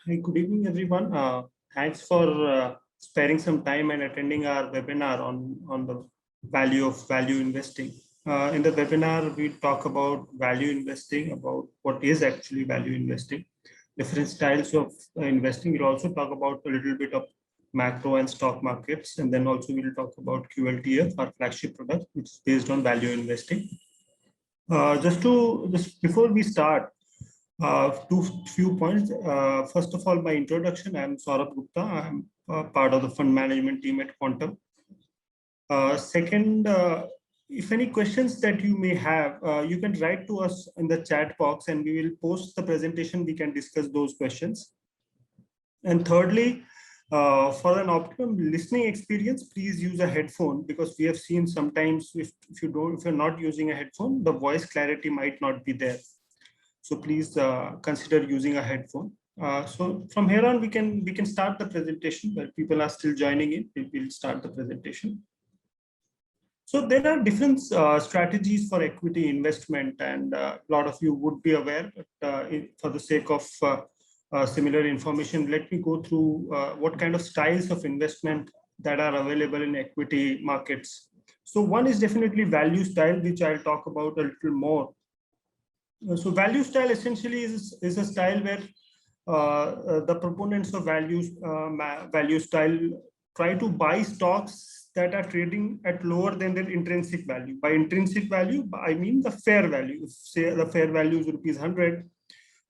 Hi, good evening, everyone. Thanks for sparing some time and attending our webinar on the value investing. In the webinar, we talk about value investing, about what is actually value investing, different styles of investing. We'll also talk about a little bit of macro and stock markets, and then also we'll talk about QLTF, our flagship product, which is based on value investing. Just before we start, two few points. First of all, my introduction. I'm Saurabh Gupta. I'm part of the fund management team at Quantum. Second, if any questions that you may have, you can write to us in the chat box, and we will post the presentation. We can discuss those questions. And thirdly, for an optimum listening experience, please use a headphone, because we have seen sometimes if you're not using a headphone, the voice clarity might not be there. So please consider using a headphone. So from here on, we can start the presentation. Where people are still joining in, we'll start the presentation. So there are different strategies for equity investment, and a lot of you would be aware. But for the sake of similar information, let me go through what kind of styles of investment that are available in equity markets. So one is definitely value style, which I'll talk about a little more. So value style essentially is a style where the proponents of value style try to buy stocks that are trading at lower than their intrinsic value. By intrinsic value, I mean the fair value. If say the fair value is rupees 100,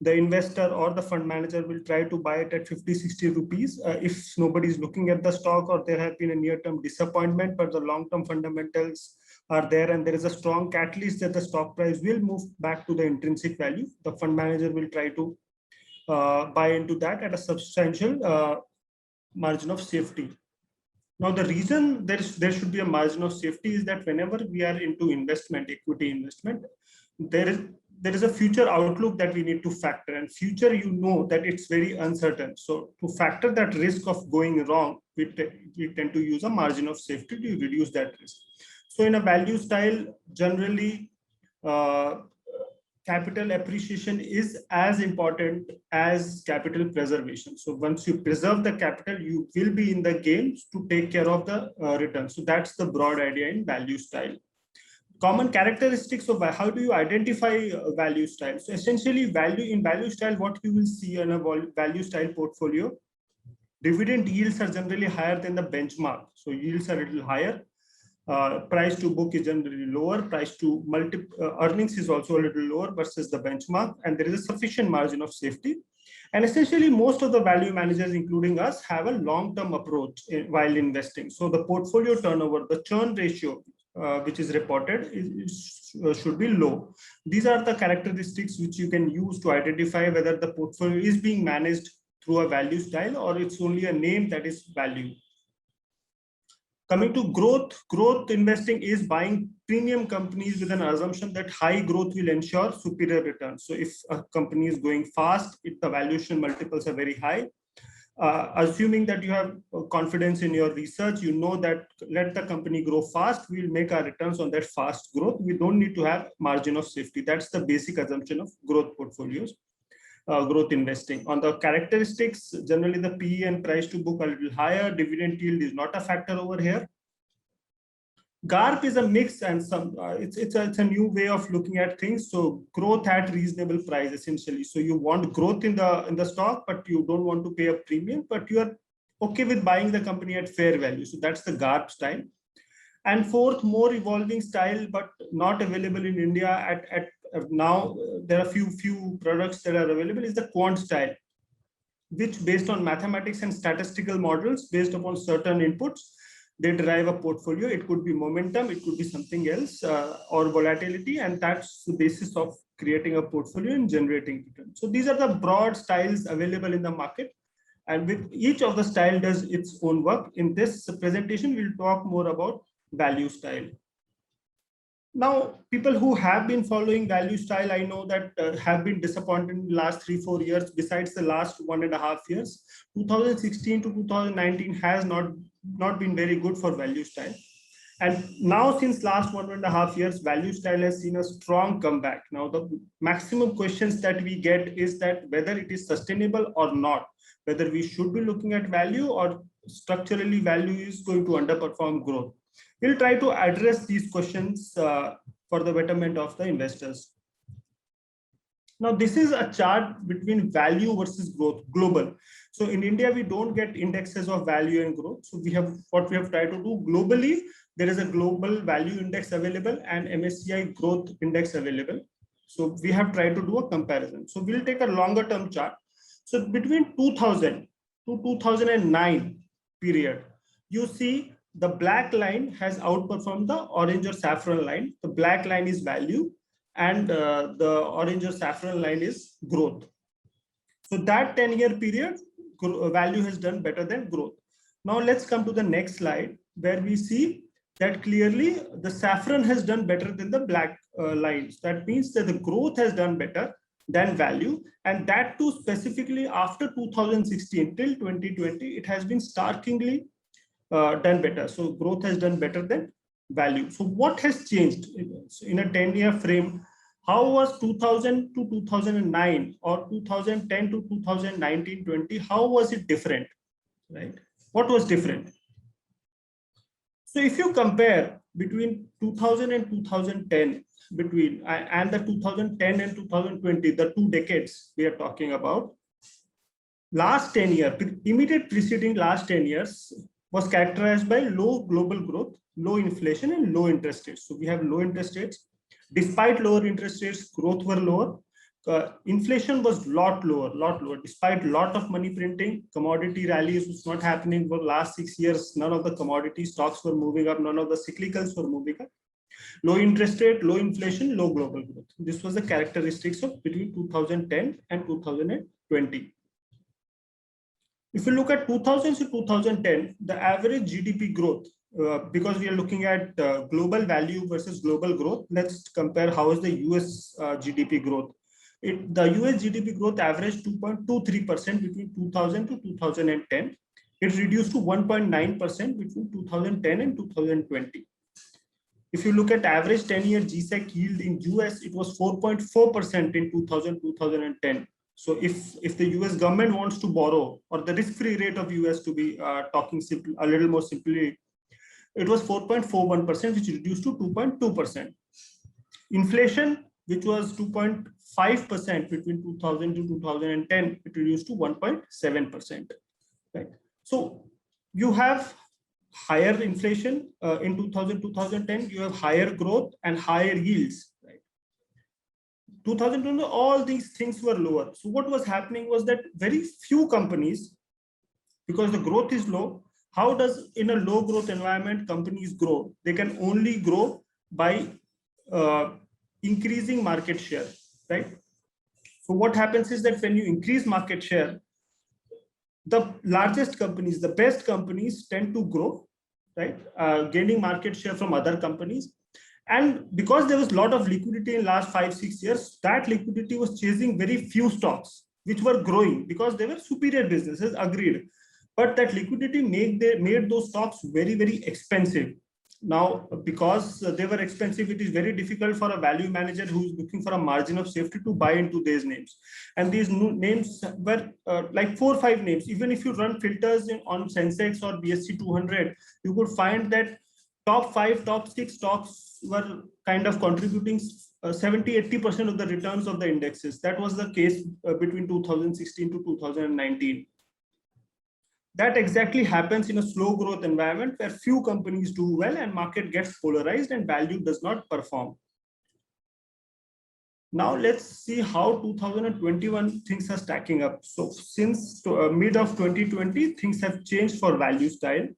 the investor or the fund manager will try to buy it at 50, 60 rupees. If nobody is looking at the stock, or there have been a near-term disappointment, but the long-term fundamentals are there and there is a strong catalyst that the stock price will move back to the intrinsic value, the fund manager will try to buy into that at a substantial margin of safety. Now, the reason there should be a margin of safety is that whenever we are into investment, equity investment, there is a future outlook that we need to factor, and future, you know that it's very uncertain. So to factor that risk of going wrong, we tend to use a margin of safety to reduce that risk. So in a value style, generally, capital appreciation is as important as capital preservation. So once you preserve the capital, you will be in the game to take care of the return. So that's the broad idea in value style. Common characteristics of how do you identify value style? So essentially, value style, what you will see in a value style portfolio, dividend yields are generally higher than the benchmark. So yields are a little higher. Price to book is generally lower. Price to earnings is also a little lower versus the benchmark, and there is a sufficient margin of safety. And essentially, most of the value managers, including us, have a long-term approach while investing. So the portfolio turnover, the churn ratio, which is reported, should be low. These are the characteristics which you can use to identify whether the portfolio is being managed through a value style or it's only a name that is value. Coming to growth investing is buying premium companies with an assumption that high growth will ensure superior returns. So if a company is going fast, if the valuation multiples are very high, assuming that you have confidence in your research, you know that let the company grow fast, we'll make our returns on that fast growth. We don't need to have margin of safety. That's the basic assumption of growth portfolios. Growth investing. On the characteristics, generally the PE and price to book are a little higher. Dividend yield is not a factor over here. GARP is a mix, and it's a new way of looking at things. So growth at reasonable price, essentially. So you want growth in the stock, but you don't want to pay a premium, but you are okay with buying the company at fair value. So that's the GARP style. And fourth, more evolving style, but not available in India at now. There are few products that are available, is the quant style, which based on mathematics and statistical models, based upon certain inputs, they derive a portfolio. It could be momentum, it could be something else, or volatility, and that's the basis of creating a portfolio and generating return. So these are the broad styles available in the market, and with each of the style does its own work. In this presentation, we'll talk more about value style. Now, people who have been following value style, I know that have been disappointed in the last 3-4 years. Besides the last 1.5 years, 2016 to 2019 has not been very good for value style. And now, since last 1.5 years, value style has seen a strong comeback. Now, the maximum questions that we get is that whether it is sustainable or not. whether we should be looking at value or structurally value is going to underperform growth. We'll try to address these questions for the betterment of the investors. Now, this is a chart between value versus growth global. So in India, we don't get indexes of value and growth. So what we have tried to do globally, there is a global value index available and MSCI growth index available. So we have tried to do a comparison. So we'll take a longer term chart. So between 2000 to 2009 period, you see the black line has outperformed the orange or saffron line. The black line is value and the orange or saffron line is growth. So that 10-year period, value has done better than growth. Now let's come to the next slide where we see that clearly the saffron has done better than the black lines. That means that the growth has done better than value, and that too specifically after 2016 till 2020, it has been starkly done better. So growth has done better than value. So what has changed in a 10-year frame? How was 2000 to 2009 or 2010 to 2019-20? How was it different, right? What was different? So if you compare between 2000 and 2010, and the 2010 and 2020, the 2 decades we are talking about, last 10 years, immediate preceding last 10 years was characterized by low global growth, low inflation, and low interest rates. So we have low interest rates. Despite lower interest rates, growth were lower. Inflation was lot lower. Despite lot of money printing, commodity rallies was not happening for last 6 years. None of the commodity stocks were moving up. None of the cyclicals were moving up. Low interest rate, low inflation, low global growth. This was the characteristics of between 2010 and 2020. If you look at 2000 to 2010, the average GDP growth, because we are looking at global value versus global growth, let's compare how is the US GDP growth. The US GDP growth averaged 2.23% between 2000 to 2010. It reduced to 1.9% between 2010 and 2020. If you look at average 10-year GSEC yield in US, it was 4.4% in 2010. So if the US government wants to borrow, or the risk-free rate of US, to be talking simple, a little more simply, it was 4.41%, which reduced to 2.2%. Inflation, which was 2.5% between 2000 to 2010, it reduced to 1.7%. Right. So you have higher inflation in 2010, you have higher growth and higher yields. 2020, all these things were lower. So what was happening was that very few companies, because the growth is low, how does in a low growth environment companies grow? They can only grow by increasing market share, right? So what happens is that when you increase market share, the largest companies, the best companies tend to grow, right? Gaining market share from other companies. And because there was a lot of liquidity in last 5-6 years, that liquidity was chasing very few stocks, which were growing because they were superior businesses, agreed. But that liquidity made those stocks very, very expensive. Now, because they were expensive, it is very difficult for a value manager who is looking for a margin of safety to buy into these names. And these names were like 4 or 5 names. Even if you run filters on Sensex or BSE 200, you could find that top 5, top 6 stocks were kind of contributing 70-80% of the returns of the indexes. That was the case between 2016 to 2019. That exactly happens in a slow growth environment where few companies do well and market gets polarized and value does not perform. Now let's see how 2021 things are stacking up. So since mid of 2020, things have changed for value style.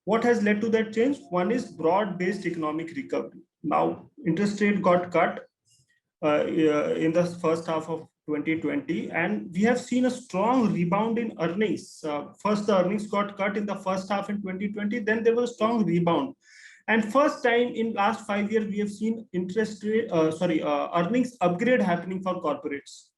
What has led to that change? One is broad-based economic recovery. Now, interest rate got cut in the first half of 2020, and we have seen a strong rebound in earnings. First, the earnings got cut in the first half in 2020, then there was a strong rebound. And first time in last 5 years, we have seen earnings upgrade happening for corporates.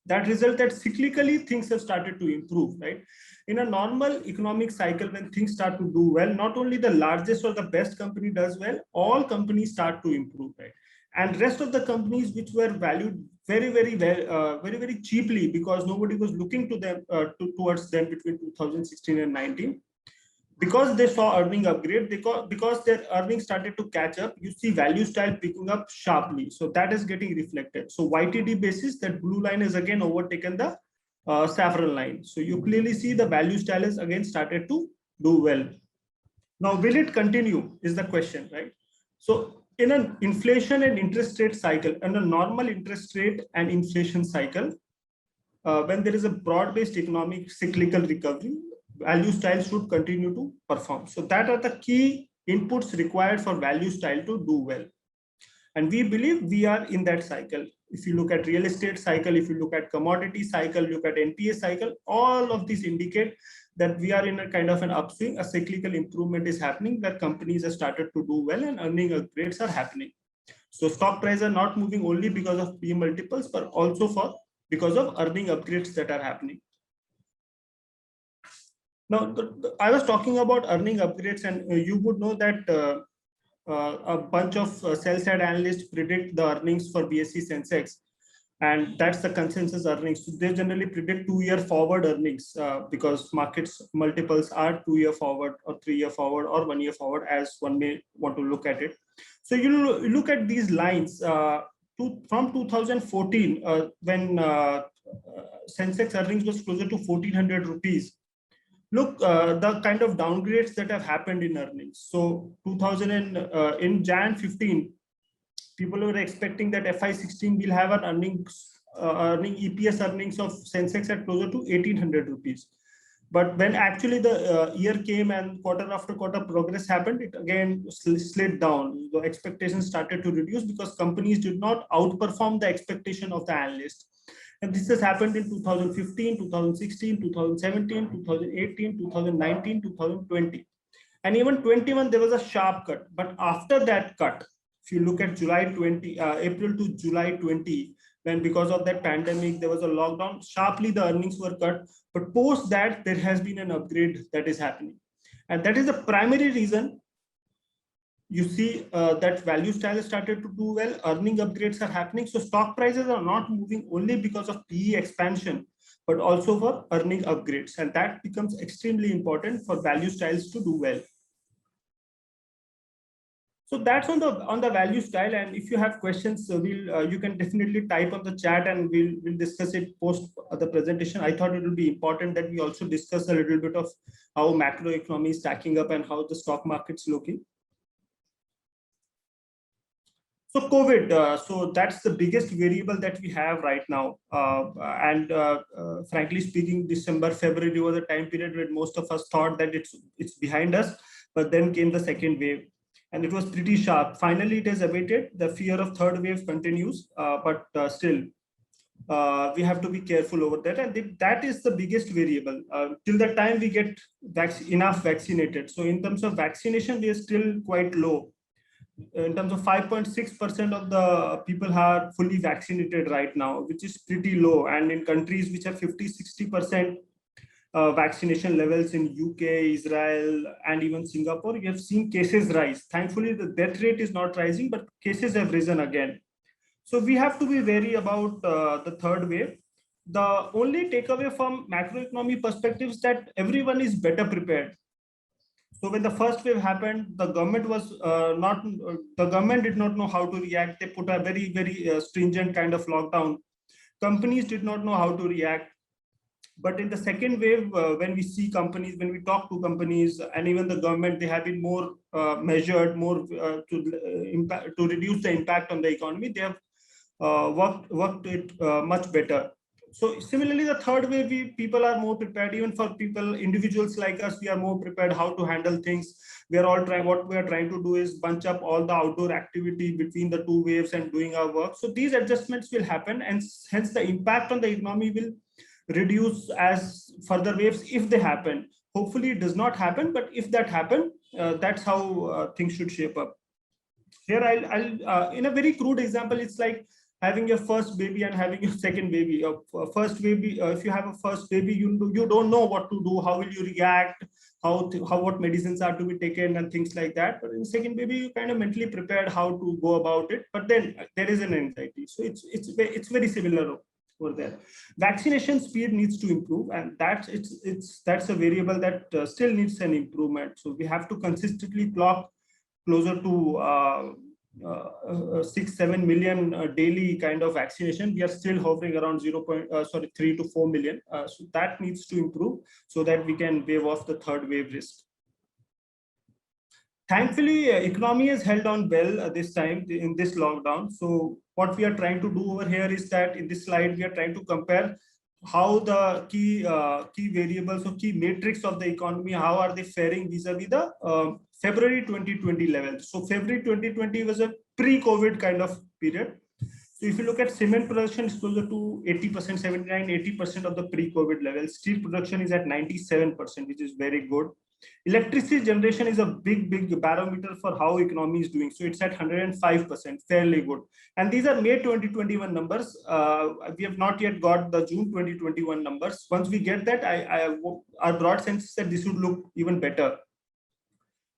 That result that cyclically things have started to improve, right? In a normal economic cycle, when things start to do well, not only the largest or the best company does well, all companies start to improve, right? and rest of the companies which were valued very, very well, very cheaply, because nobody was looking to them towards them between 2016 and 19. Because they saw earning upgrade, because their earnings started to catch up, you see value style picking up sharply. So that is getting reflected. So YTD basis, that blue line has again overtaken the saffron line. So you clearly see the value style has again started to do well. Now, will it continue is the question, right? So in an inflation and interest rate cycle, and a normal interest rate and inflation cycle, when there is a broad-based economic cyclical recovery, value style should continue to perform. So that are the key inputs required for value style to do well. And we believe we are in that cycle. If you look at real estate cycle, if you look at commodity cycle, look at NPA cycle, all of these indicate that we are in a kind of an upswing, a cyclical improvement is happening, where companies have started to do well and earning upgrades are happening. So stock prices are not moving only because of P multiples, but also because of earning upgrades that are happening. Now, I was talking about earning upgrades, and you would know that a bunch of sell-side analysts predict the earnings for BSE Sensex, and that's the consensus earnings. So they generally predict 2-year forward earnings because markets multiples are 2-year forward or 3-year forward or 1-year forward, as one may want to look at it. So you look at these lines from 2014 when Sensex earnings was closer to 1400 rupees. Look, the kind of downgrades that have happened in earnings. So in Jan 15, people were expecting that FY16 will have an earning EPS earnings of Sensex at closer to 1800 rupees. But when actually the year came and quarter after quarter progress happened, it again slid down. The expectations started to reduce because companies did not outperform the expectation of the analysts. And this has happened in 2015, 2016, 2017, 2018, 2019, 2020. And even 21, there was a sharp cut. But after that cut, if you look at April to July 20, when because of that pandemic, there was a lockdown, sharply the earnings were cut. But post that, there has been an upgrade that is happening. And that is the primary reason you see that value style has started to do well, earning upgrades are happening. So stock prices are not moving only because of PE expansion, but also for earning upgrades. And that becomes extremely important for value styles to do well. So that's on the value style. And if you have questions, you can definitely type on the chat and we'll discuss it post the presentation. I thought it would be important that we also discuss a little bit of how macroeconomy is stacking up and how the stock market's looking. So COVID, so that's the biggest variable that we have right now. Frankly speaking, December, February was a time period when most of us thought that it's behind us, but then came the second wave and it was pretty sharp. Finally, it has abated. The fear of third wave continues, but still, we have to be careful over that. And that is the biggest variable till the time we get enough vaccinated. So in terms of vaccination, we are still quite low. In terms of 5.6% of the people are fully vaccinated right now, which is pretty low. And in countries which have 50-60% vaccination levels in UK, Israel, and even Singapore, you have seen cases rise. Thankfully, the death rate is not rising, but cases have risen again. So we have to be wary about the third wave. The only takeaway from macroeconomy perspective is that everyone is better prepared. So when the first wave happened, the government did not know how to react. They put a very stringent kind of lockdown. Companies did not know how to react. But in the second wave, when we see companies, when we talk to companies and even the government, they have been more measured, more to reduce the impact on the economy. They have worked it much better. So similarly, the third wave, people are more prepared. Even for individuals like us, we are more prepared how to handle things. We are all trying. What we are trying to do is bunch up all the outdoor activity between the two waves and doing our work. So these adjustments will happen, and hence the impact on the economy will reduce as further waves if they happen. Hopefully, it does not happen, but if that happens, that's how things should shape up. Here, I'll in a very crude example, it's like having your first baby and having your second baby. First baby, if you have a first baby, you don't know what to do, how will you react, how what medicines are to be taken and things like that. But in second baby, you kind of mentally prepared how to go about it. But then there is an anxiety. So it's very similar over there. Vaccination speed needs to improve, and that's a variable that still needs an improvement. So we have to consistently clock closer to 6-7 million daily kind of vaccination. We are still hovering around 3 to 4 million. So that needs to improve so that we can wave off the third wave risk. Thankfully, economy has held on well this time in this lockdown. So what we are trying to do over here is that in this slide, we are trying to compare how the key variables or key metrics of the economy, how are they faring vis-a-vis the February 2020 level. So February 2020 was a pre-COVID kind of period. So if you look at cement production, it's closer to 80%, 79-80% of the pre-COVID level. Steel production is at 97%, which is very good. Electricity generation is a big barometer for how economy is doing. So it's at 105%, fairly good. And these are May 2021 numbers. We have not yet got the June 2021 numbers. Once we get that, our broad sense is that this would look even better.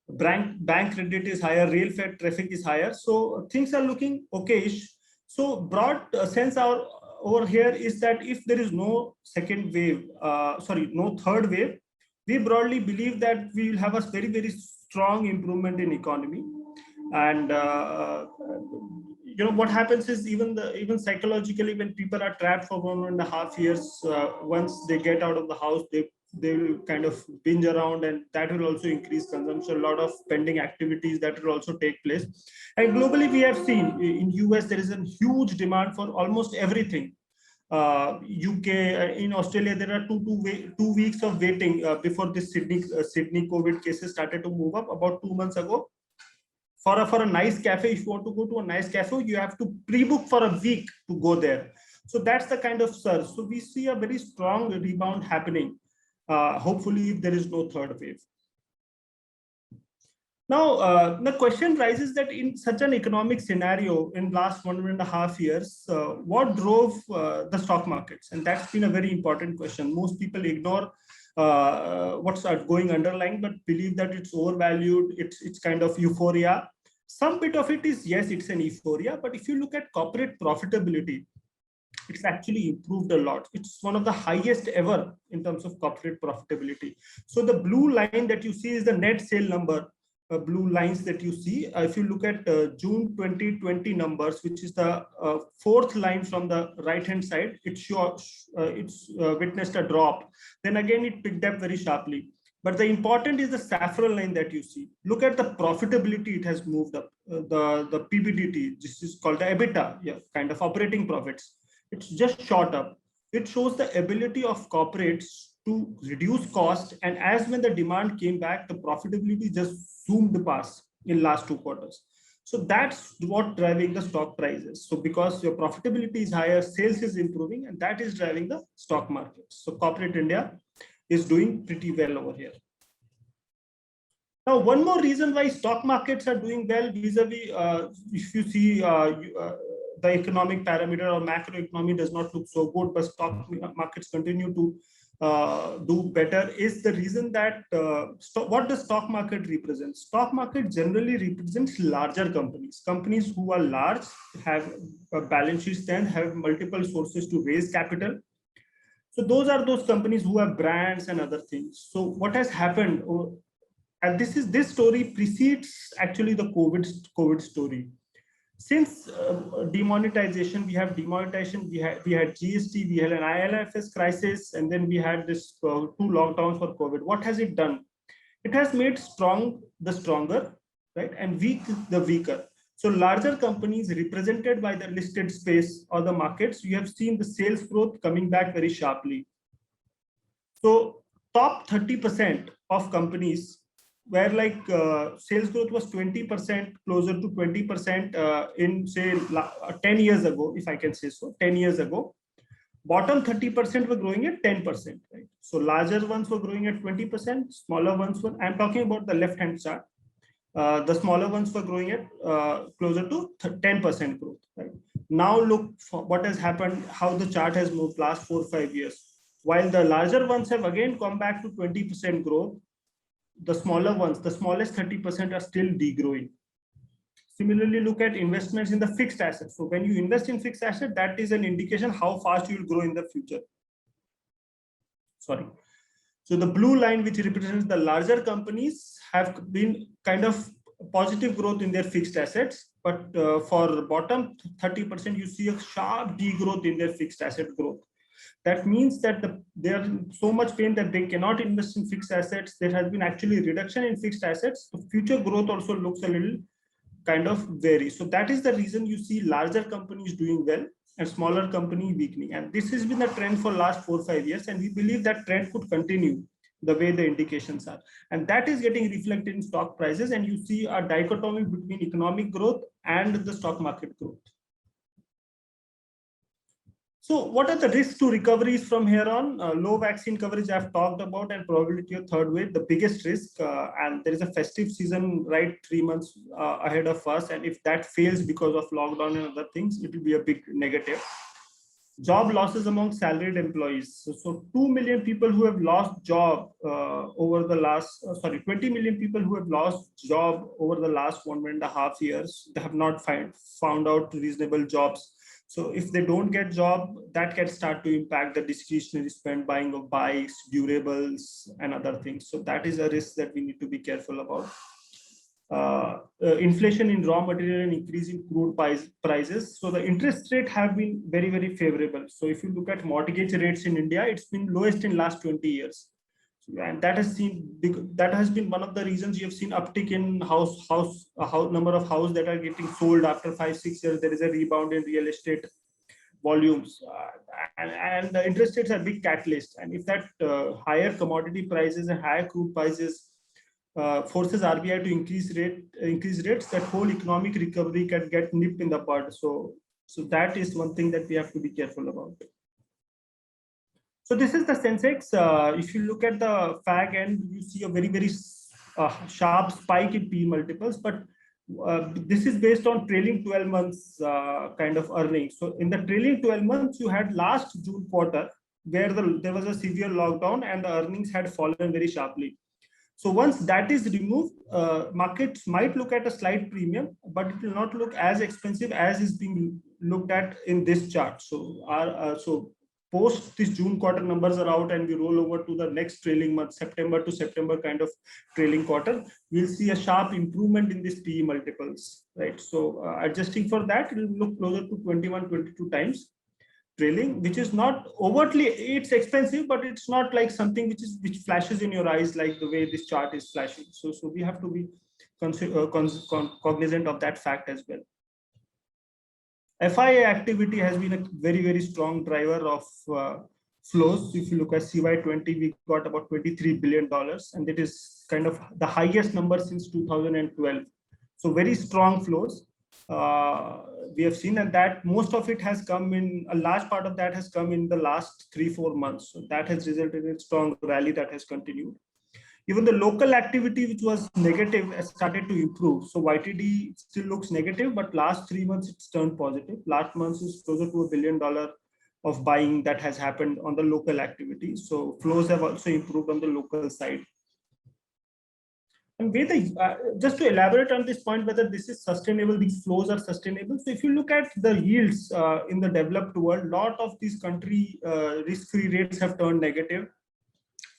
Bank credit is higher, rail freight traffic is higher. So things are looking okay-ish. So broad sense over here is that if there is no second wave, no third wave, we broadly believe that we will have a very strong improvement in economy. And what happens is even psychologically, when people are trapped for 1.5 years, once they get out of the house, they will kind of binge around, and that will also increase consumption. A lot of pending activities that will also take place. And globally, we have seen in US there is a huge demand for almost everything. UK, in Australia, there are two weeks of waiting before this Sydney COVID cases started to move up about 2 months ago. For a nice cafe, if you want to go to a nice cafe, you have to pre-book for a week to go there. So that's the kind of surge. So we see a very strong rebound happening. Hopefully, if there is no third wave. Now, the question rises that in such an economic scenario in last 1.5 years, what drove the stock markets? And that's been a very important question. Most people ignore what's going underlying, but believe that it's overvalued, it's kind of euphoria. Some bit of it is, yes, it's an euphoria, but if you look at corporate profitability, it's actually improved a lot. It's one of the highest ever in terms of corporate profitability. So the blue line that you see is the net sale number. Blue lines that you see. If you look at June 2020 numbers, which is the fourth line from the right hand side, it's witnessed a drop. Then again, it picked up very sharply. But the important is the saffron line that you see. Look at the profitability, it has moved up. The PBDT, this is called the EBITDA, kind of operating profits. It's just shot up. It shows the ability of corporates to reduce cost, and as when the demand came back, the profitability just zoomed past in last 2 quarters. So that's what driving the stock prices. So because your profitability is higher, sales is improving, and that is driving the stock market. So corporate India is doing pretty well over here. Now, one more reason why stock markets are doing well vis-a-vis, if you see the economic parameter or macroeconomy does not look so good, but stock markets continue to do better, is the reason that what the stock market represents. Stock market generally represents larger companies who are large, have a balance sheet strength, have multiple sources to raise capital. So those are those companies who have brands and other things. So what has happened, and this story precedes actually the COVID story. Since demonetization, we had GST, we had an IL&FS crisis, and then we had this 2 lockdowns for COVID. What has it done? It has made strong the stronger, right, and weak the weaker. So larger companies represented by the listed space or the markets, you have seen the sales growth coming back very sharply. So top 30% of companies where like sales growth was 20%, closer to 20% in say 10 years ago, if I can say so, 10 years ago. Bottom 30% were growing at 10%, right? So larger ones were growing at 20%, smaller ones were, I'm talking about the left-hand chart. The smaller ones were growing at closer to 10% growth, right? Now look for what has happened, how the chart has moved last 4 or 5 years. While the larger ones have again come back to 20% growth, the smaller ones, the smallest 30% are still degrowing. Similarly, look at investments in the fixed assets. So when you invest in fixed asset, that is an indication how fast you will grow in the future. Sorry. So the blue line, which represents the larger companies, have been kind of positive growth in their fixed assets. But for bottom 30%, you see a sharp degrowth in their fixed asset growth. That means that they are in so much pain that they cannot invest in fixed assets. There has been actually reduction in fixed assets. The future growth also looks a little kind of vary. So that is the reason you see larger companies doing well and smaller company weakening. And this has been the trend for last 4-5 years. And we believe that trend could continue the way the indications are. And that is getting reflected in stock prices. And you see a dichotomy between economic growth and the stock market growth. So what are the risks to recoveries from here on? Low vaccine coverage I've talked about, and probability of third wave, the biggest risk. And there is a festive season right 3 months ahead of us. And if that fails because of lockdown and other things, it will be a big negative. Job losses among salaried employees. So 2 million people who have lost job over the last, 20 million people who have lost job over the last 1.5 years. They have not found out reasonable jobs. So if they don't get job, that can start to impact the discretionary spend, buying of bikes, durables, and other things. So that is a risk that we need to be careful about. Inflation in raw material and increase in crude prices. So the interest rate have been very, very favorable. So if you look at mortgage rates in India, it's been lowest in last 20 years. And that has been one of the reasons you have seen uptick in number of houses that are getting sold after 5-6 years. There is a rebound in real estate volumes, and the interest rates are big catalyst. And if that higher commodity prices and higher crude prices forces RBI to increase rates, that whole economic recovery can get nipped in the bud. So that is one thing that we have to be careful about. So this is the Sensex. If you look at the fag end, you see a very, very sharp spike in P multiples, but this is based on trailing 12 months kind of earnings. So in the trailing 12 months, you had last June quarter where there was a severe lockdown and the earnings had fallen very sharply. So once that is removed, markets might look at a slight premium, but it will not look as expensive as is being looked at in this chart. So post this June quarter numbers are out and we roll over to the next trailing month, September to September kind of trailing quarter, we'll see a sharp improvement in this PE multiples, right? So adjusting for that, it will look closer to 21, 22 times trailing, which is not overtly, it's expensive, but it's not like something which flashes in your eyes like the way this chart is flashing. So we have to be cognizant of that fact as well. FIA activity has been a very, very strong driver of flows. If you look at CY20, we got about $23 billion, and it is kind of the highest number since 2012. So very strong flows we have seen, and that most of it has come in, a large part of that has come in the last 3-4 months. So that has resulted in a strong rally that has continued. Even the local activity, which was negative, has started to improve. So YTD still looks negative, but last 3 months it's turned positive. Last month is closer to $1 billion of buying that has happened on the local activity. So flows have also improved on the local side. And just to elaborate on this point, whether this is sustainable, these flows are sustainable. So if you look at the yields in the developed world, a lot of these country risk-free rates have turned negative.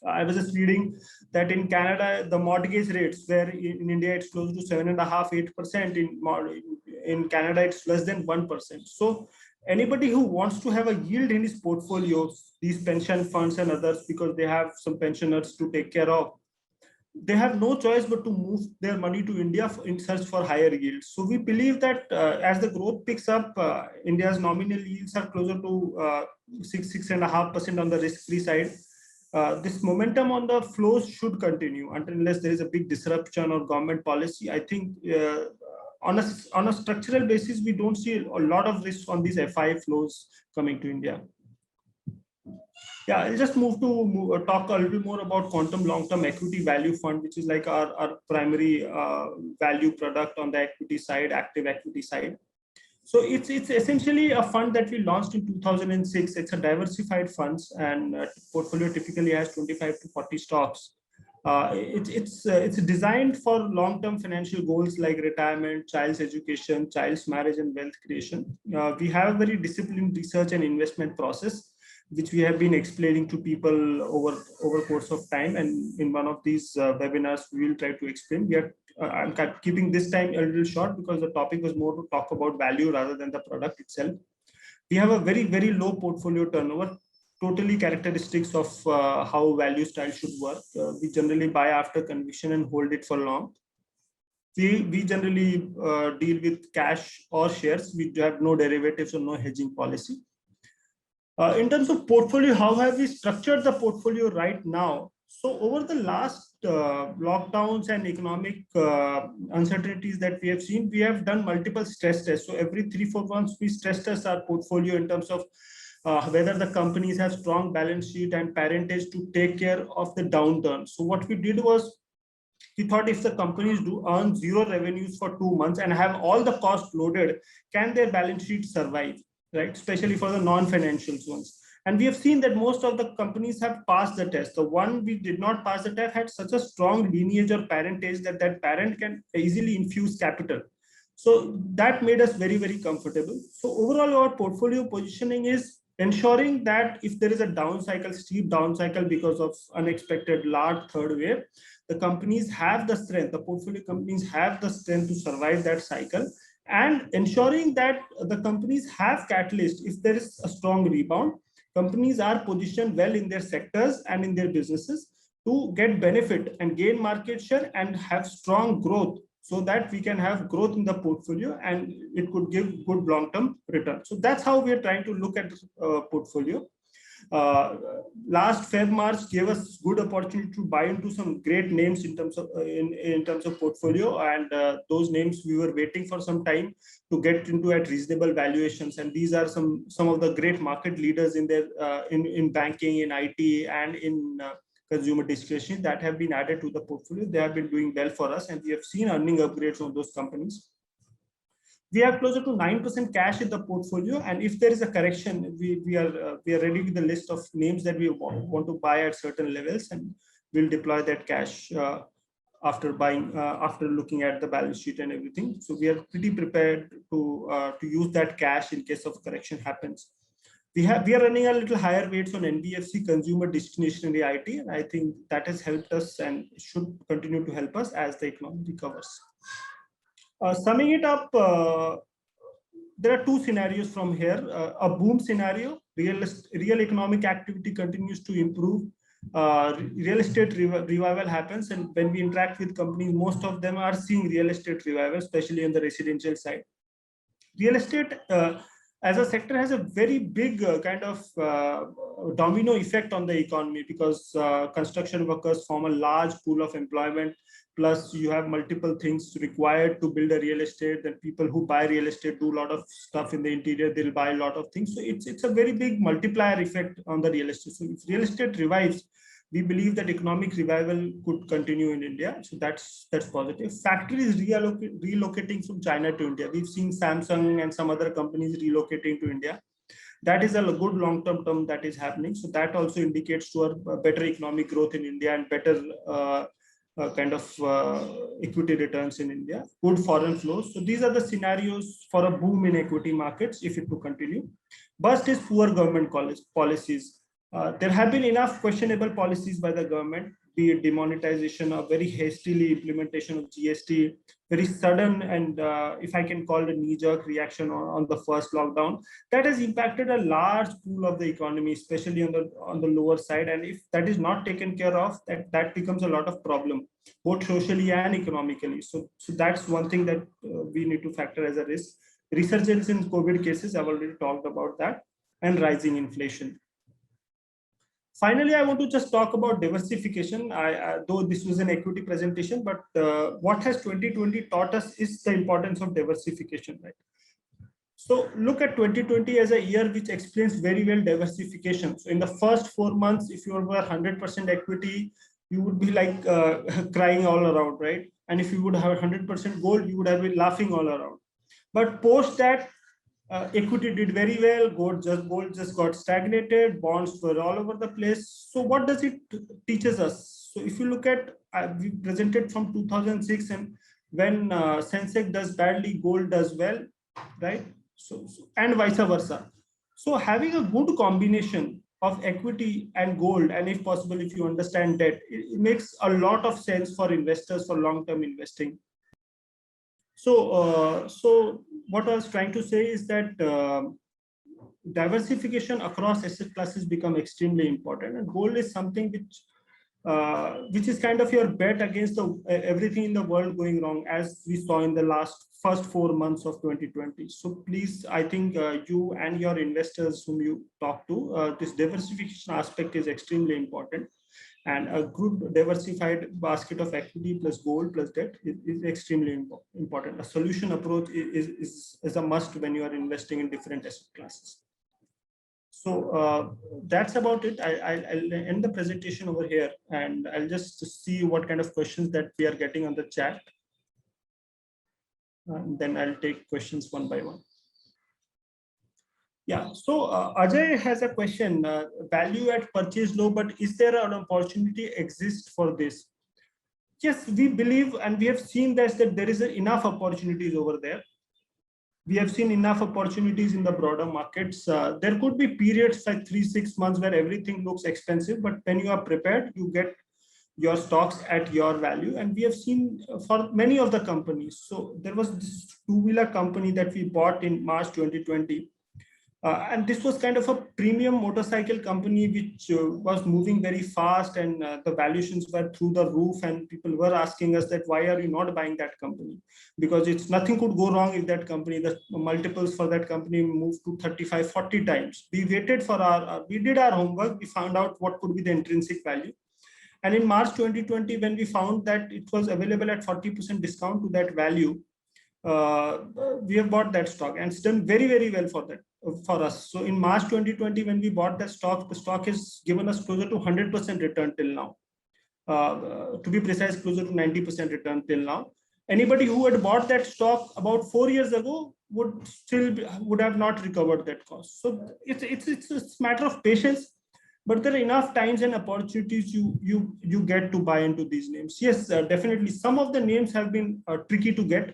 I was just reading that in Canada, the mortgage rates, where in India it's close to 7.5-8%, in Canada it's less than 1%. So anybody who wants to have a yield in his portfolios, these pension funds and others, because they have some pensioners to take care of, they have no choice but to move their money to India in search for higher yields. So we believe that as the growth picks up, India's nominal yields are closer to 6.5% on the risk-free side. This momentum on the flows should continue unless there is a big disruption or government policy. I think on a structural basis, we don't see a lot of risk on these FI flows coming to India. Yeah, I'll just move to talk a little bit more about Quantum Long-Term Equity Value Fund, which is like our primary value product on the equity side, active equity side. So it's essentially a fund that we launched in 2006. It's a diversified funds, and portfolio typically has 25 to 40 stocks. It's designed for long-term financial goals like retirement, child's education, child's marriage, and wealth creation. We have a very disciplined research and investment process, which we have been explaining to people over course of time. And in one of these webinars, we will try to explain. I'm keeping this time a little short because the topic was more to talk about value rather than the product itself. We have a very low portfolio turnover, totally characteristics of how value style should work. We generally buy after conviction and hold it for long. We generally deal with cash or shares. We have no derivatives or no hedging policy. In terms of portfolio, how have we structured the portfolio right now? So over the last lockdowns and economic uncertainties that we have seen, we have done multiple stress tests. So every 3-4 months, we stress test our portfolio in terms of whether the companies have strong balance sheet and parentage to take care of the downturn. So what we did was, we thought if the companies do earn zero revenues for 2 months and have all the costs loaded, can their balance sheet survive, right? Especially for the non-financials ones. And we have seen that most of the companies have passed the test. The one we did not pass the test had such a strong lineage or parentage that that parent can easily infuse capital. So that made us very comfortable. So overall, our portfolio positioning is ensuring that if there is a down cycle, steep down cycle because of unexpected large third wave, the companies have the strength, the portfolio companies have the strength to survive that cycle, and ensuring that the companies have catalyst if there is a strong rebound. Companies are positioned well in their sectors and in their businesses to get benefit and gain market share and have strong growth, so that we can have growth in the portfolio and it could give good long-term return. So that's how we are trying to look at portfolio. Last Feb March gave us good opportunity to buy into some great names in terms of in terms of portfolio, and those names we were waiting for some time to get into at reasonable valuations. And these are some of the great market leaders in their in banking, in IT, and in consumer discretionary that have been added to the portfolio. They have been doing well for us, and we have seen earning upgrades on those companies. We have closer to 9% cash in the portfolio, and if there is a correction, we are ready with the list of names that we want to buy at certain levels, and we'll deploy that cash after buying, after looking at the balance sheet and everything. So we are pretty prepared to use that cash in case of correction happens. We are running a little higher weights on NBFC, consumer discretionary IT, and I think that has helped us and should continue to help us as the economy recovers. Summing it up, there are two scenarios from here. A boom scenario, real economic activity continues to improve. Real estate revival happens, and when we interact with companies, most of them are seeing real estate revival, especially on the residential side. Real estate as a sector has a very big kind of domino effect on the economy, because construction workers form a large pool of employment. Plus you have multiple things required to build a real estate. That people who buy real estate do a lot of stuff in the interior, they'll buy a lot of things. So it's a very big multiplier effect on the real estate. So if real estate revives, we believe that economic revival could continue in India. So that's positive. Factories relocating from China to India. We've seen Samsung and some other companies relocating to India. That is a good long-term term that is happening. So that also indicates to a better economic growth in India and better kind of equity returns in India, good foreign flows. So these are the scenarios for a boom in equity markets if it to continue. Bust is poor government policies. There have been enough questionable policies by the government, be it demonetization or very hastily implementation of GST, very sudden and if I can call it a knee-jerk reaction on the first lockdown, that has impacted a large pool of the economy, especially on the lower side. And if that is not taken care of, that becomes a lot of problem, both socially and economically. So that's one thing that we need to factor as a risk. Resurgence in COVID cases, I've already talked about that, and rising inflation. Finally, I want to just talk about diversification. Though this was an equity presentation, but what has 2020 taught us is the importance of diversification, right? So look at 2020 as a year which explains very well diversification. So in the first 4 months, if you were 100% equity, you would be like crying all around, right? And if you would have 100% gold, you would have been laughing all around. But post that, equity did very well. Gold just got stagnated. Bonds were all over the place. So what does it teaches us? So if you look at, we presented from 2006, and when Sensex does badly, gold does well, right? So and vice versa. So having a good combination of equity and gold, and if possible, if you understand debt, it makes a lot of sense for investors for long-term investing. So what I was trying to say is that diversification across asset classes become extremely important, and gold is something which is kind of your bet against the everything in the world going wrong, as we saw in the first 4 months of 2020. So please, I think you and your investors whom you talk to, this diversification aspect is extremely important, and a good diversified basket of equity plus gold plus debt is extremely important. A solution approach is a must when you are investing in different asset classes. So that's about it. I'll end the presentation over here, and I'll just see what kind of questions that we are getting on the chat. And then I'll take questions one by one. Yeah, so Ajay has a question, value at purchase low, but is there an opportunity exist for this? Yes, we believe, and we have seen that there is enough opportunities over there. We have seen enough opportunities in the broader markets. There could be periods like 3-6 months where everything looks expensive, but when you are prepared, you get your stocks at your value. And we have seen for many of the companies. So there was this two-wheeler company that we bought in March 2020. And this was kind of a premium motorcycle company which was moving very fast, and the valuations were through the roof, and people were asking us that why are you not buying that company, because it's nothing could go wrong if that company, the multiples for that company moved to 35-40 times. We waited for we did our homework, we found out what could be the intrinsic value, and in March 2020 when we found that it was available at 40% discount to that value, we have bought that stock, and it's done very, very well for us. So in March 2020, when we bought that stock, the stock has given us closer to 100% return till now. To be precise, closer to 90% return till now. Anybody who had bought that stock about 4 years ago would have not recovered that cost. So it's a matter of patience, but there are enough times and opportunities you get to buy into these names. Yes, definitely. Some of the names have been tricky to get.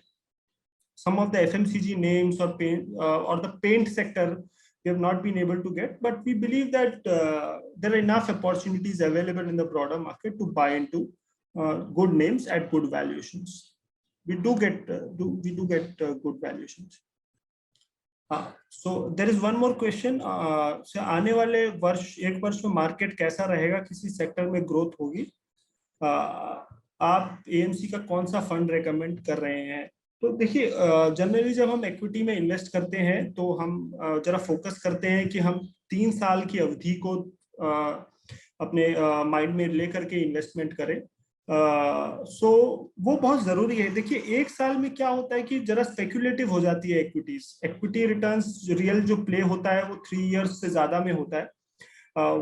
Some of the FMCG names or paint or the paint sector, we have not been able to get, but we believe that there are enough opportunities available in the broader market to buy into good names at good valuations. We do get good valuations. So there is one more question. So आने वाले वर्ष, एक वर्ष में market कैसा रहेगा, किसी sector में ग्रोथ होगी, आप AMC का कौन सा फंड रेकमेंड कर रहे हैं? तो देखिए, जनरली जब हम इक्विटी में इन्वेस्ट करते हैं तो हम जरा फोकस करते हैं कि हम 3 साल की अवधि को अपने माइंड में लेकर के इन्वेस्टमेंट करें। सो वो बहुत जरूरी है। देखिए, 1 साल में क्या होता है कि जरा स्पेक्युलेटिव हो जाती है इक्विटीज। इक्विटी रिटर्न्स रियल जो प्ले होता है वो 3 इयर्स से ज्यादा में होता है।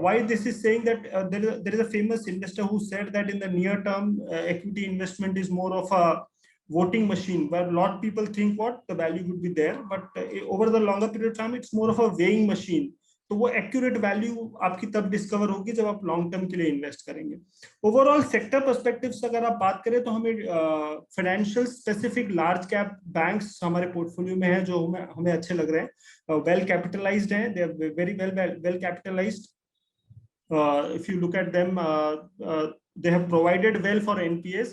Why this is saying that there is a famous investor who said that in the near term equity investment is more of a voting machine, where a lot of people think what the value would be there, but over the longer period of time it's more of a weighing machine. तो वो accurate value आपकी तब discover होगी जब आप long term के लिए invest करेंगे। ओवरऑल सेक्टर पर्सपेक्टिव से अगर आप बात करें तो हमें financial specific large cap banks हमारे पोर्टफोलियो में है जो हमें अच्छे लग रहे हैं, वेल कैपिटलाइज्ड हैं, they are very well capitalised. If you look at them, they have provided well for NPAs,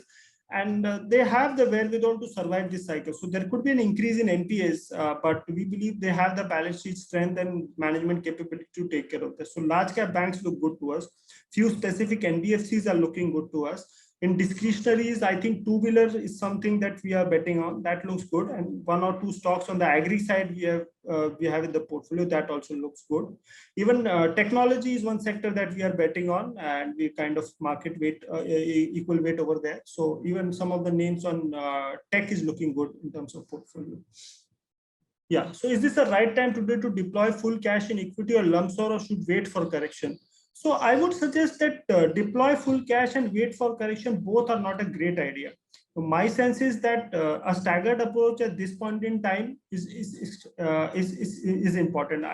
and they have the wherewithal to survive this cycle. So there could be an increase in NPAs, but we believe they have the balance sheet strength and management capability to take care of this. So large cap banks look good to us. Few specific NBFCs are looking good to us. In discretionaries, I think two-wheeler is something that we are betting on. That looks good, and 1 or 2 stocks on the agri side we have in the portfolio that also looks good. Even technology is one sector that we are betting on, and we kind of market weight equal weight over there. So even some of the names on tech is looking good in terms of portfolio. Yeah. So is this the right time today to deploy full cash in equity or lump sum, or should wait for correction? So I would suggest that deploy full cash and wait for correction. Both are not a great idea. So my sense is that a staggered approach at this point in time is important.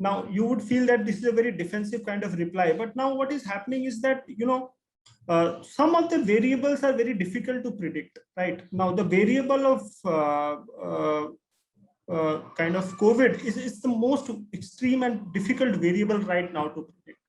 Now you would feel that this is a very defensive kind of reply, but now what is happening is that, you know, Some of the variables are very difficult to predict, right? Now, the variable of kind of COVID is the most extreme and difficult variable right now to predict.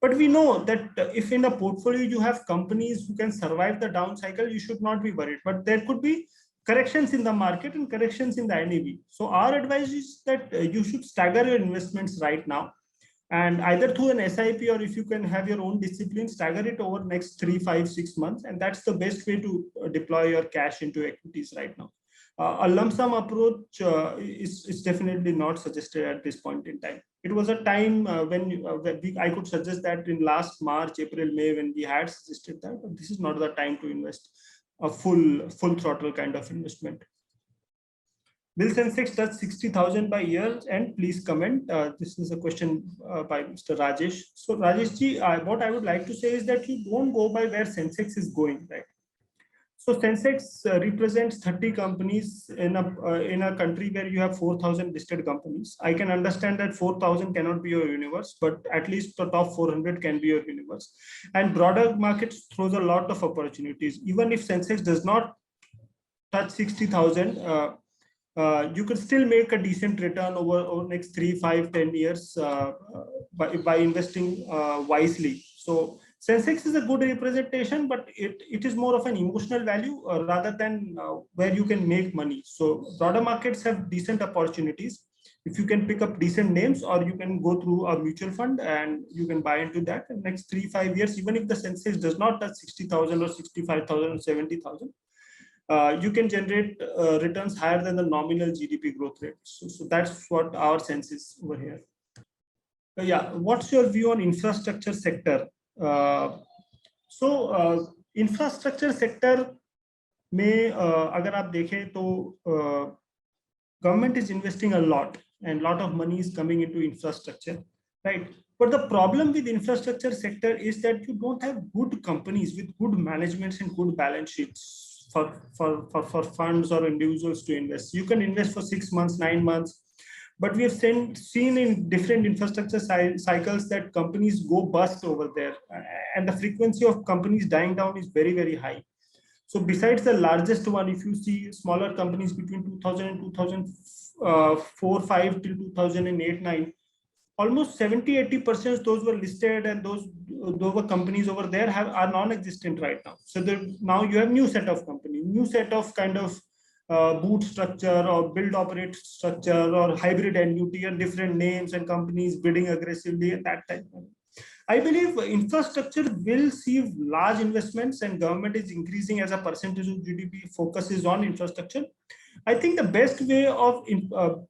But we know that if in a portfolio you have companies who can survive the down cycle, you should not be worried. But there could be corrections in the market and corrections in the NAV. So our advice is that you should stagger your investments right now, and either through an SIP, or if you can have your own discipline, stagger it over next 3, 5, 6 months. And that's the best way to deploy your cash into equities right now. A lump sum approach is definitely not suggested at this point in time. It was a time when I could suggest that in last March, April, May, when we had suggested that, but this is not the time to invest a full throttle kind of investment. Will Sensex touch 60,000 by year? And please comment. This is a question by Mr. Rajesh. So Rajesh ji, what I would like to say is that you don't go by where Sensex is going, right? So Sensex represents 30 companies in a country where you have 4,000 listed companies. I can understand that 4,000 cannot be your universe, but at least the top 400 can be your universe. And broader markets throws a lot of opportunities. Even if Sensex does not touch 60,000, you could still make a decent return over next 3, 5, 10 years by investing wisely. So Sensex is a good representation, but it is more of an emotional value rather than where you can make money. So broader markets have decent opportunities. If you can pick up decent names, or you can go through a mutual fund and you can buy into that in the next 3, 5 years, even if the Sensex does not touch 60,000 or 65,000 or 70,000, you can generate returns higher than the nominal GDP growth rate. So that's what our sense is over here. Yeah, what's your view on infrastructure sector? Infrastructure sector में अगर आप देखें तो government is investing a lot, and a lot of money is coming into infrastructure, right? But the problem with infrastructure sector is that you don't have good companies with good managements and good balance sheets for funds or individuals to invest. You can invest for 6 months, 9 months, but we have seen in different infrastructure cycles that companies go bust over there, and the frequency of companies dying down is very, very high. So besides the largest one, if you see smaller companies between 2000 and 2004, 5 till 2008, 9, almost 70-80% those were listed, and those were companies over there are non-existent right now. So now you have new set of companies, new set of kind of boot structure or build operate structure or hybrid annuity and different names and companies bidding aggressively at that time. I believe infrastructure will see large investments, and government is increasing as a percentage of GDP, focuses on infrastructure. I think the best way of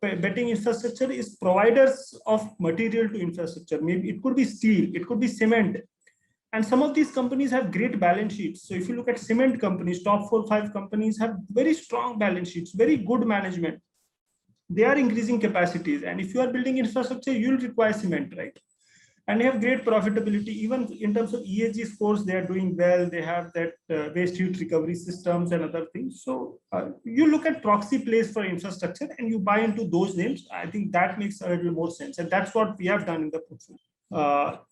betting infrastructure is providers of material to infrastructure. Maybe it could be steel, it could be cement. And some of these companies have great balance sheets. So if you look at cement companies, top 4, 5 companies have very strong balance sheets, very good management. They are increasing capacities. And if you are building infrastructure, you'll require cement, right? And they have great profitability. Even in terms of ESG scores, they are doing well. They have that waste heat recovery systems and other things. So you look at proxy plays for infrastructure and you buy into those names. I think that makes a little more sense. And that's what we have done in the portfolio.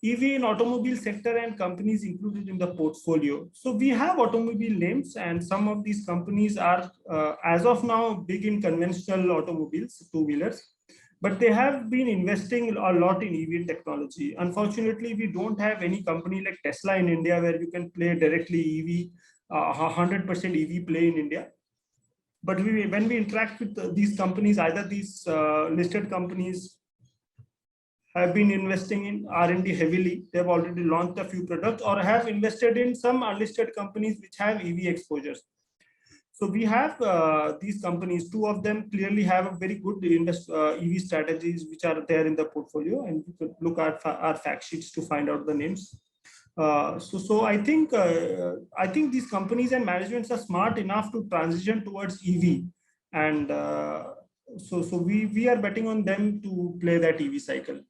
EV in automobile sector and companies included in the portfolio. So we have automobile names, and some of these companies are, as of now, big in conventional automobiles, two-wheelers. But they have been investing a lot in EV technology. Unfortunately, we don't have any company like Tesla in India where you can play directly EV, 100% EV play in India. But when we interact with these companies, either these listed companies have been investing in R&D heavily, they've already launched a few products, or have invested in some unlisted companies which have EV exposures. So we have these companies, 2 of them clearly have a very good EV strategies which are there in the portfolio, and you could look at our fact sheets to find out the names. So I think these companies and managements are smart enough to transition towards EV, and so we are betting on them to play that EV cycle.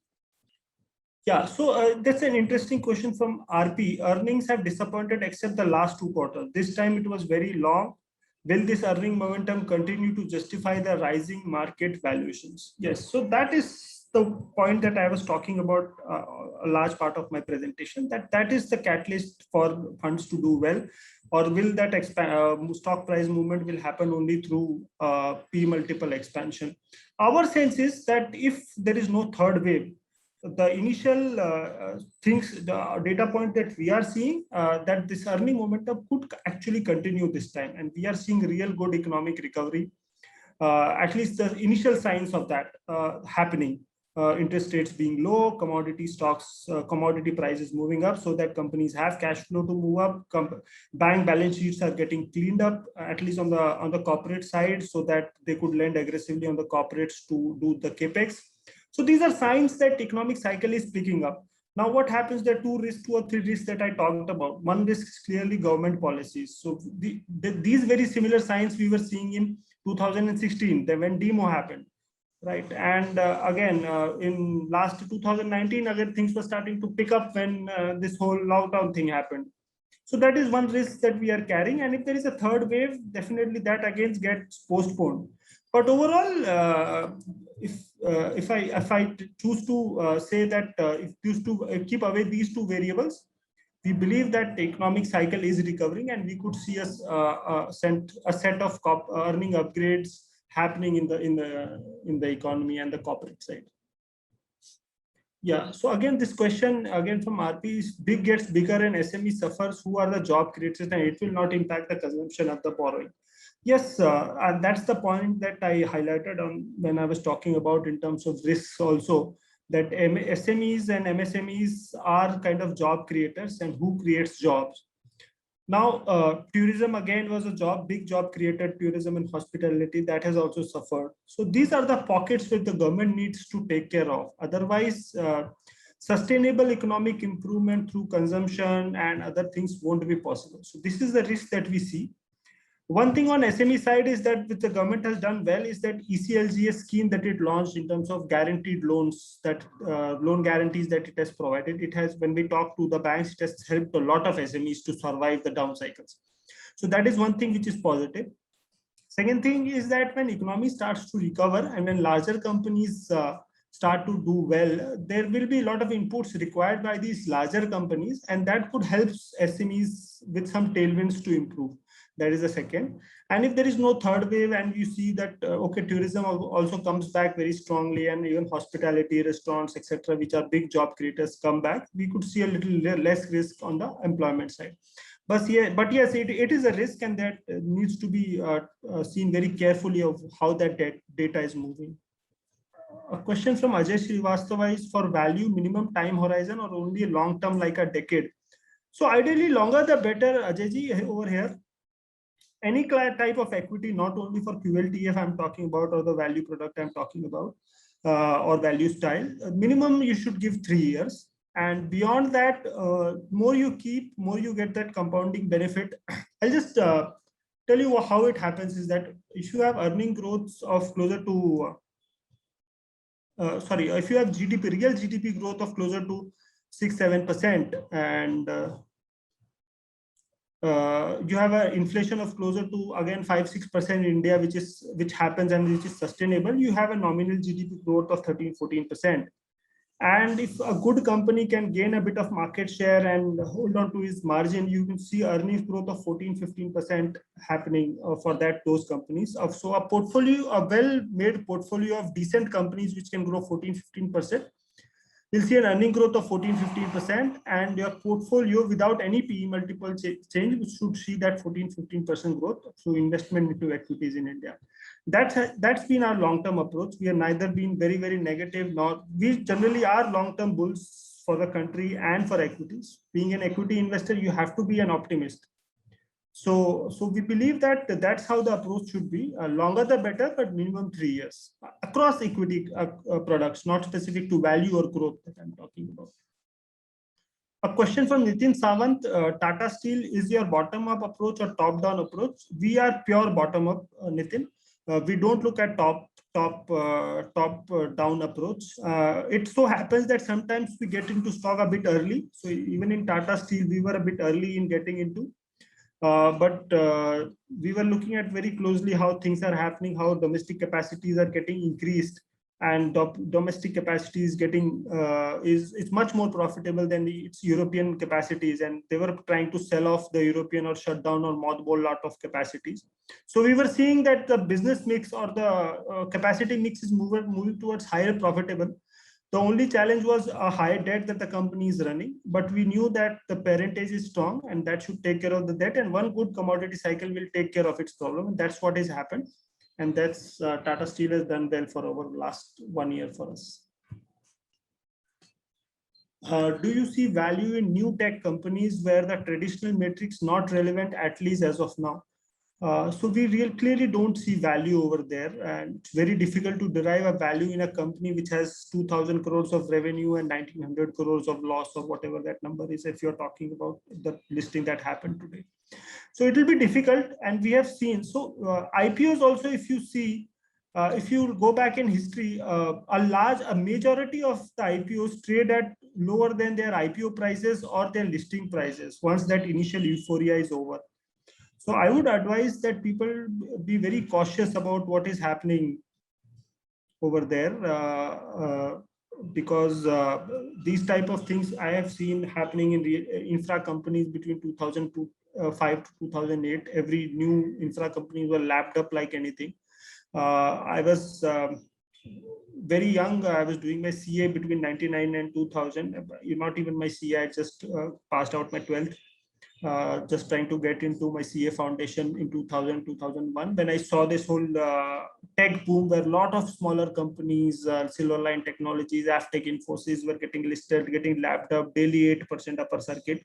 Yeah, so that's an interesting question from RP. Earnings have disappointed except the last 2 quarters. This time it was very long. Will this earning momentum continue to justify the rising market valuations? Yes, so that is the point that I was talking about a large part of my presentation, that is the catalyst for funds to do well, or will that stock price movement will happen only through P multiple expansion. Our sense is that if there is no third wave, the initial things, the data point that we are seeing, that this earning momentum could actually continue this time, and we are seeing real good economic recovery. At least the initial signs of that happening. Interest rates being low, commodity stocks, commodity prices moving up, so that companies have cash flow to move up. Bank balance sheets are getting cleaned up, at least on the corporate side, so that they could lend aggressively on the corporates to do the capex. So these are signs that economic cycle is picking up. Now, what happens? There are two or three risks that I talked about. One risk is clearly government policies. So these very similar signs we were seeing in 2016, when demo happened, right? And again, in last 2019, again, things were starting to pick up when this whole lockdown thing happened. So that is one risk that we are carrying. And if there is a third wave, definitely that again gets postponed. But overall, if I choose to say that if choose to keep away these two variables, we believe that the economic cycle is recovering, and we could see a set of earning upgrades happening in the economy and the corporate side. Yeah. So again, this question again from RP is: big gets bigger and SME suffers. Who are the job creators, and it will not impact the consumption of the borrowing? Yes, and that's the point that I highlighted on when I was talking about in terms of risks also, that SMEs and MSMEs are kind of job creators, and who creates jobs. Now, tourism again was a big job creator, tourism and hospitality, that has also suffered. So these are the pockets which the government needs to take care of. Otherwise, sustainable economic improvement through consumption and other things won't be possible. So this is the risk that we see. One thing on SME side is that which the government has done well is that ECLGS scheme that it launched in terms of guaranteed loans, that loan guarantees that it has provided. It has, when we talk to the banks, it has helped a lot of SMEs to survive the down cycles. So that is one thing which is positive. Second thing is that when economy starts to recover and when larger companies start to do well, there will be a lot of inputs required by these larger companies, and that could help SMEs with some tailwinds to improve. That is the second. And if there is no third wave, and you see that okay, tourism also comes back very strongly, and even hospitality, restaurants, etc., which are big job creators, come back, we could see a little less risk on the employment side. But yes, it is a risk, and that needs to be seen very carefully of how that data is moving. A question from Ajay Srivastava is: for value, minimum time horizon or only long term like a decade? So ideally longer the better, Ajayji, over here. Any type of equity, not only for QLTF I'm talking about, or the value product I'm talking about, or value style, minimum you should give 3 years. And beyond that, more you keep, more you get that compounding benefit. I'll just tell you how it happens is that if you have earning growths of closer to, if you have GDP, real GDP growth of closer to 6-7%, and you have an inflation of closer to again 5-6% in India, which happens and which is sustainable, you have a nominal GDP growth of 13-14%. And if a good company can gain a bit of market share and hold on to its margin, you can see earnings growth of 14-15% happening for those companies. So a portfolio, a well-made portfolio of decent companies which can grow 14-15%, you'll see an earning growth of 14-15%, and your portfolio without any PE multiple change should see that 14-15% growth through investment into equities in India. That's been our long-term approach. We have neither been very, very negative, nor we generally are long-term bulls for the country and for equities. Being an equity investor, you have to be an optimist. So we believe that that's how the approach should be. Longer the better, but minimum 3 years across equity products, not specific to value or growth that I'm talking about. A question from Nitin Sawant: Tata Steel, is your bottom-up approach or top-down approach? We are pure bottom-up, Nitin. We don't look at top-down approach. It so happens that sometimes we get into stock a bit early. So even in Tata Steel, we were a bit early in getting into. But we were looking at very closely how things are happening, how domestic capacities are getting increased, and domestic capacity is getting is much more profitable than its European capacities, and they were trying to sell off the European or shut down or mothball lot of capacities. So we were seeing that the business mix or the capacity mix is moving towards higher profitable. The only challenge was a high debt that the company is running, but we knew that the parentage is strong and that should take care of the debt, and one good commodity cycle will take care of its problem, and that's what has happened. And that's Tata Steel has done well for over the last 1 year for us. Do you see value in new tech companies where the traditional metrics not relevant, at least as of now? So we clearly don't see value over there, and it's very difficult to derive a value in a company which has 2,000 crores of revenue and 1,900 crores of loss, or whatever that number is, if you're talking about the listing that happened today. So it will be difficult, and we have seen. So IPOs also, if you see, if you go back in history, a majority of the IPOs trade at lower than their IPO prices or their listing prices once that initial euphoria is over. So I would advise that people be very cautious about what is happening over there, because these type of things I have seen happening in infra companies between 2005 to 2008. Every new infra company were lapped up like anything. I was very young. I was doing my CA between 99 and 2000. Not even my CA, I just passed out my 12th. Just trying to get into my CA foundation in 2000, 2001, when I saw this whole tech boom where a lot of smaller companies, Silverline Technologies, Aftech, Infosys were getting listed, getting lapped up, daily 8% upper circuit.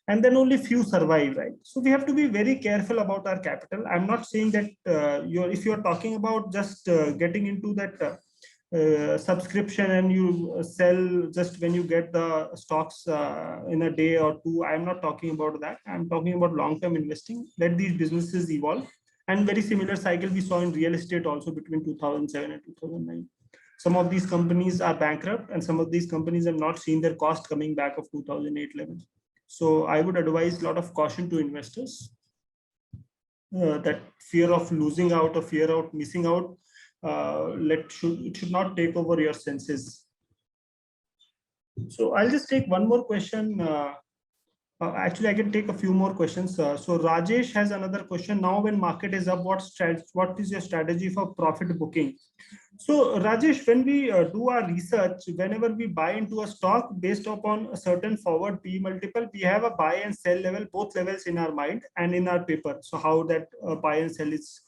And then only few survive, right? So we have to be very careful about our capital. I'm not saying that if you're talking about just getting into that subscription and you sell just when you get the stocks in a day or two. I'm not talking about that. I'm talking about long-term investing. Let these businesses evolve. And very similar cycle we saw in real estate also between 2007 and 2009. Some of these companies are bankrupt, and some of these companies have not seen their cost coming back of 2008 levels. So I would advise a lot of caution to investors. That fear of losing out or fear of missing out, it should not take over your senses. So I'll just take one more question. Actually, I can take a few more questions. So Rajesh has another question. Now, when market is up, what is your strategy for profit booking? So Rajesh, when we do our research, whenever we buy into a stock based upon a certain forward P multiple, we have a buy and sell level, both levels in our mind and in our paper. So how that buy and sell is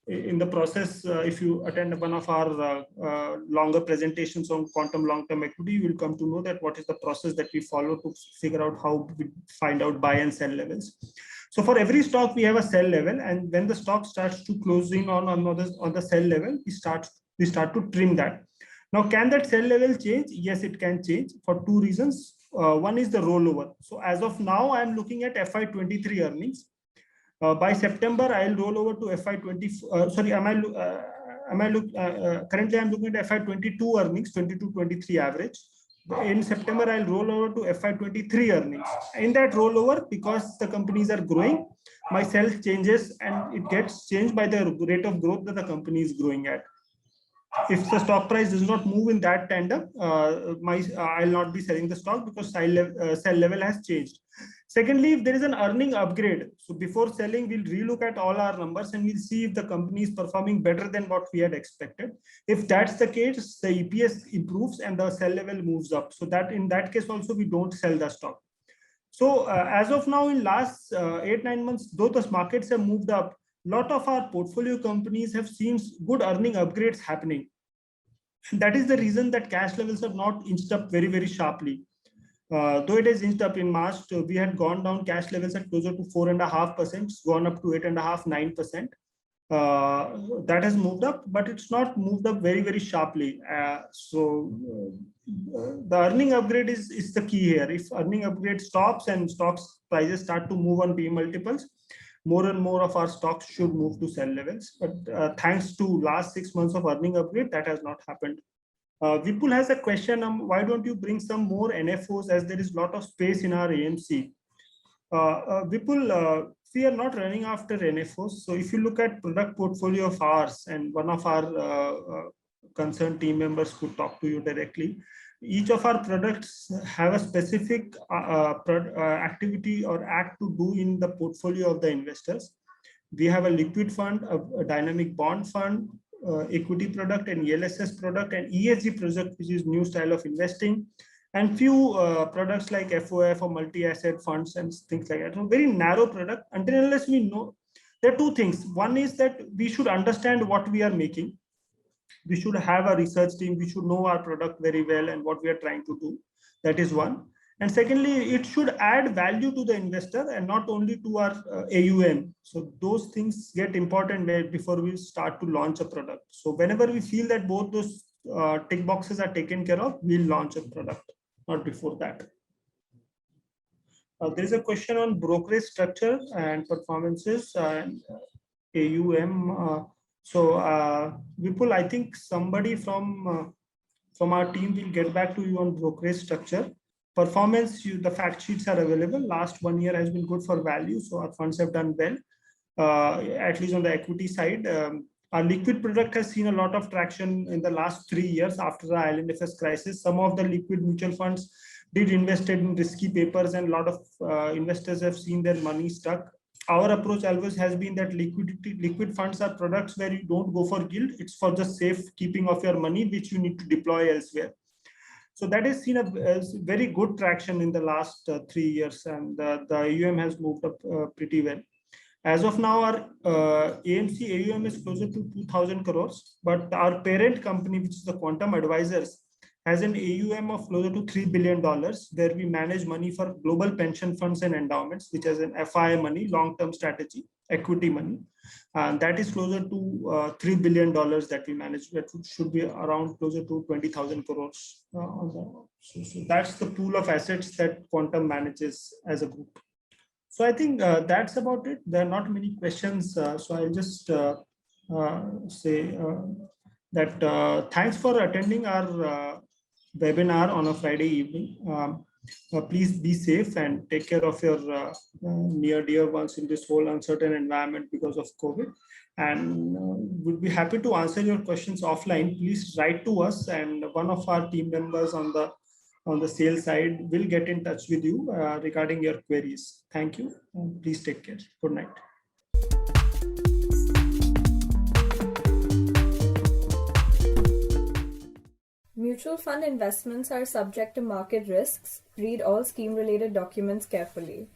in the process. If you attend one of our longer presentations on quantum long-term equity, you will come to know that what is the process that we follow to figure out how we find out buy and sell levels. So for every stock, we have a sell level, and when the stock starts to close in on the sell level, we start to trim that. Now, can that sell level change? Yes, it can change for two reasons. One is the rollover. So as of now, I'm looking at FY23 earnings. By September, I'll roll over to FY20. Currently, I'm looking at FY22 earnings, 22-23 average. In September, I'll roll over to FY23 earnings. In that rollover, because the companies are growing, my sell changes and it gets changed by the rate of growth that the company is growing at. If the stock price does not move in that tandem, I'll not be selling the stock because sell level has changed. Secondly, if there is an earning upgrade, so before selling, we'll relook at all our numbers and we'll see if the company is performing better than what we had expected. If that's the case, the EPS improves and the sell level moves up. So that in that case also, we don't sell the stock. So as of now, in last 8-9 months, though the markets have moved up, a lot of our portfolio companies have seen good earning upgrades happening. That is the reason that cash levels have not inched up very, very sharply. Though it has inched up in March, we had gone down cash levels at closer to 4.5%, it's gone up to 8.5-9%. That has moved up, but it's not moved up very, very sharply. The earning upgrade is the key here. If earning upgrade stops and stocks prices start to move on P multiples, more and more of our stocks should move to sell levels. But thanks to last 6 months of earning upgrade, that has not happened. Vipul has a question. Why don't you bring some more NFOs, as there is a lot of space in our AMC? Vipul, we are not running after NFOs. So if you look at product portfolio of ours, and one of our concerned team members could talk to you directly, each of our products have a specific activity or act to do in the portfolio of the investors. We have a liquid fund, a dynamic bond fund, equity product, and ELSS product, and ESG project, which is new style of investing, and few products like FOF or multi-asset funds and things like that. So very narrow product. Until unless we know, there are two things. One is that we should understand what we are making. We should have a research team. We should know our product very well and what we are trying to do. That is one. And secondly, it should add value to the investor and not only to our AUM. So those things get important before we start to launch a product. So whenever we feel that both those tick boxes are taken care of, we'll launch a product, not before that. There is a question on brokerage structure and performances and AUM. Vipul, I think somebody from our team will get back to you on brokerage structure. Performance, the fact sheets are available. Last 1 year has been good for value, so our funds have done well, at least on the equity side. Our liquid product has seen a lot of traction in the last 3 years after the IL&FS crisis. Some of the liquid mutual funds did invest in risky papers, and a lot of investors have seen their money stuck. Our approach always has been that liquid funds are products where you don't go for yield. It's for the safe keeping of your money, which you need to deploy elsewhere. So that has seen a very good traction in the last 3 years, and the AUM has moved up pretty well. As of now, our AMC AUM is closer to 2,000 crores, but our parent company, which is the Quantum Advisors, has an AUM of closer to $3 billion, where we manage money for global pension funds and endowments, which has an FI money, long-term strategy, equity money. And that is closer to $3 billion that we manage. That should be around closer to 20,000 crores. So that's the pool of assets that Quantum manages as a group. So I think that's about it. There are not many questions. So I'll just say that thanks for attending our webinar on a Friday evening. Please be safe and take care of your near dear ones in this whole uncertain environment because of COVID. And we'd be happy to answer your questions offline. Please write to us, and one of our team members on the sales side will get in touch with you regarding your queries. Thank you. Please take care. Good night. Mutual fund investments are subject to market risks. Read all scheme-related documents carefully.